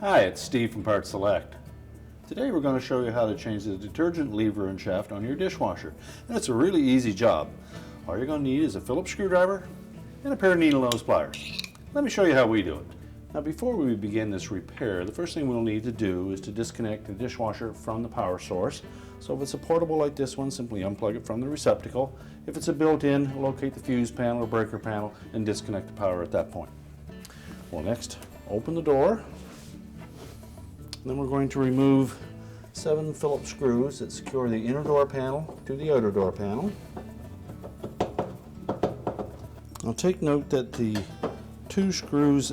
Hi, it's Steve from PartSelect. Today we're going to show you how to change the detergent lever and shaft on your dishwasher. And it's a really easy job. All you're going to need is a Phillips screwdriver and a pair of needle nose pliers. Let me show you how we do it. Now before we begin this repair, the first thing we'll need to do is to disconnect the dishwasher from the power source. So if it's a portable like this one, simply unplug it from the receptacle. If it's a built-in, locate the fuse panel or breaker panel and disconnect the power at that point. We'll next open the door. Then we're going to remove 7 Phillips screws that secure the inner door panel to the outer door panel. Now take note that the 2 screws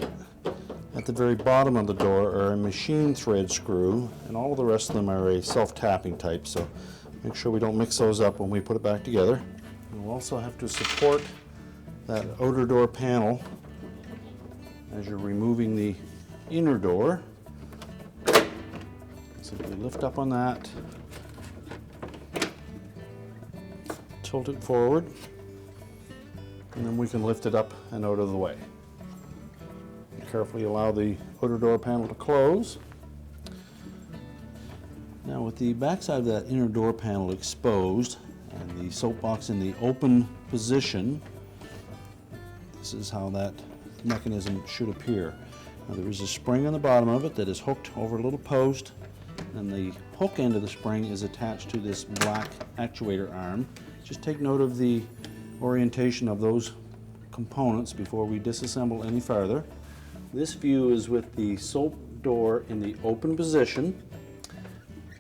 at the very bottom of the door are a machine thread screw, and all the rest of them are a self-tapping type, so make sure we don't mix those up when we put it back together. We'll also have to support that outer door panel as you're removing the inner door. Simply lift up on that, tilt it forward, and then we can lift it up and out of the way. Carefully allow the outer door panel to close. Now with the backside of that inner door panel exposed and the soap box in the open position, this is how that mechanism should appear. Now there is a spring on the bottom of it that is hooked over a little post, and the hook end of the spring is attached to this black actuator arm. Just take note of the orientation of those components before we disassemble any farther. This view is with the soap door in the open position,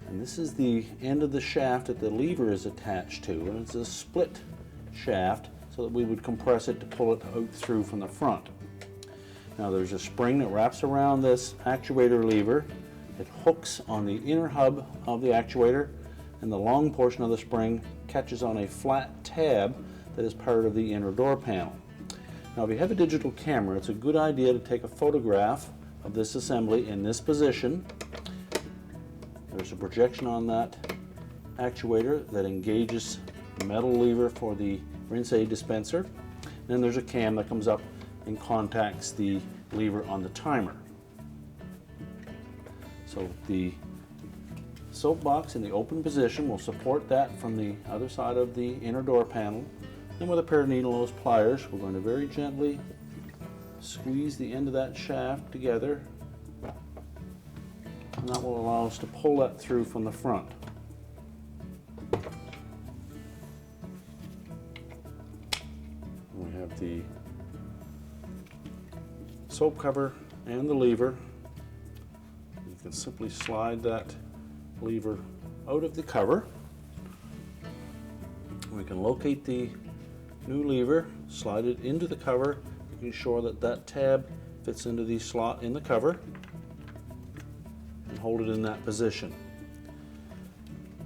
and this is the end of the shaft that the lever is attached to, and it's a split shaft so that we would compress it to pull it out through from the front. Now there's a spring that wraps around this actuator lever. It hooks on the inner hub of the actuator, and the long portion of the spring catches on a flat tab that is part of the inner door panel. Now if you have a digital camera, it's a good idea to take a photograph of this assembly in this position. There's a projection on that actuator that engages the metal lever for the rinse aid dispenser. Then there's a cam that comes up and contacts the lever on the timer. So the soap box in the open position will support that from the other side of the inner door panel. Then with a pair of needle nose pliers, we're going to very gently squeeze the end of that shaft together, and that will allow us to pull that through from the front. We have the soap cover and the lever. You can simply slide that lever out of the cover. We can locate the new lever, slide it into the cover, making sure that that tab fits into the slot in the cover, and hold it in that position.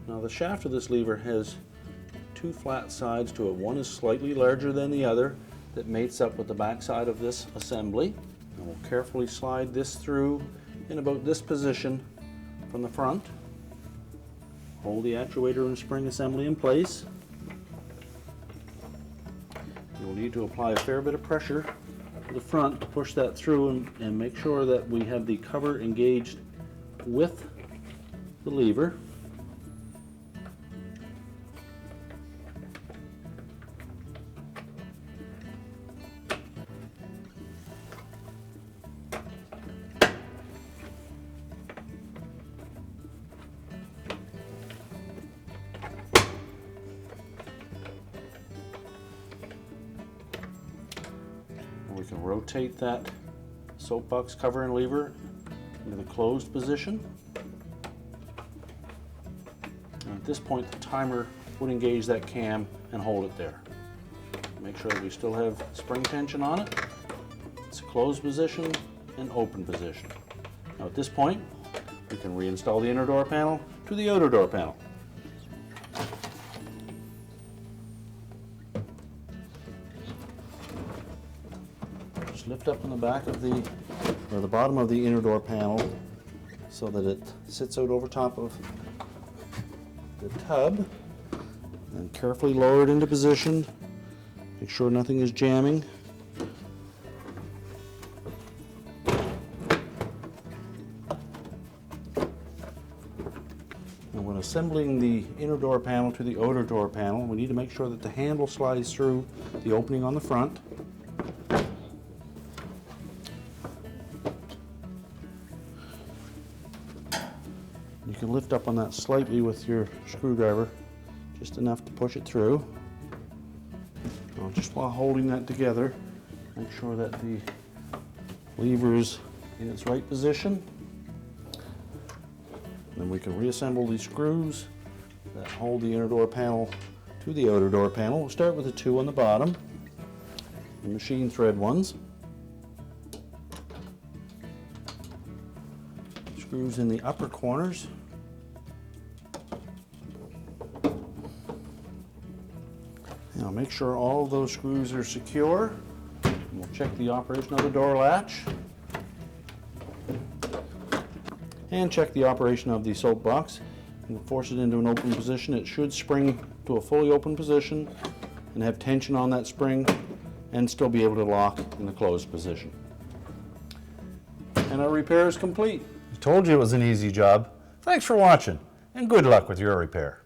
Now the shaft of this lever has 2 flat sides to it. One is slightly larger than the other that mates up with the back side of this assembly. And we'll carefully slide this through in about this position from the front. Hold the actuator and spring assembly in place. You'll need to apply a fair bit of pressure to the front to push that through and make sure that we have the cover engaged with the lever. We can rotate that soap box cover and lever into the closed position. And at this point, the timer would engage that cam and hold it there. Make sure that we still have spring tension on it. It's a closed position and open position. Now at this point, we can reinstall the inner door panel to the outer door panel. Lift up on the back of the bottom of the inner door panel so that it sits out over top of the tub, and carefully lower it into position. Make sure nothing is jamming. And when assembling the inner door panel to the outer door panel, we need to make sure that the handle slides through the opening on the front. You can lift up on that slightly with your screwdriver, just enough to push it through. Now, just while holding that together, make sure that the lever is in its right position. Then we can reassemble these screws that hold the inner door panel to the outer door panel. We'll start with the two on the bottom, the machine thread ones. Screws in the upper corners. Now make sure all of those screws are secure. We'll check the operation of the door latch. And check the operation of the soap box. And force it into an open position. It should spring to a fully open position and have tension on that spring and still be able to lock in the closed position. And our repair is complete. I told you it was an easy job. Thanks for watching, and good luck with your repair.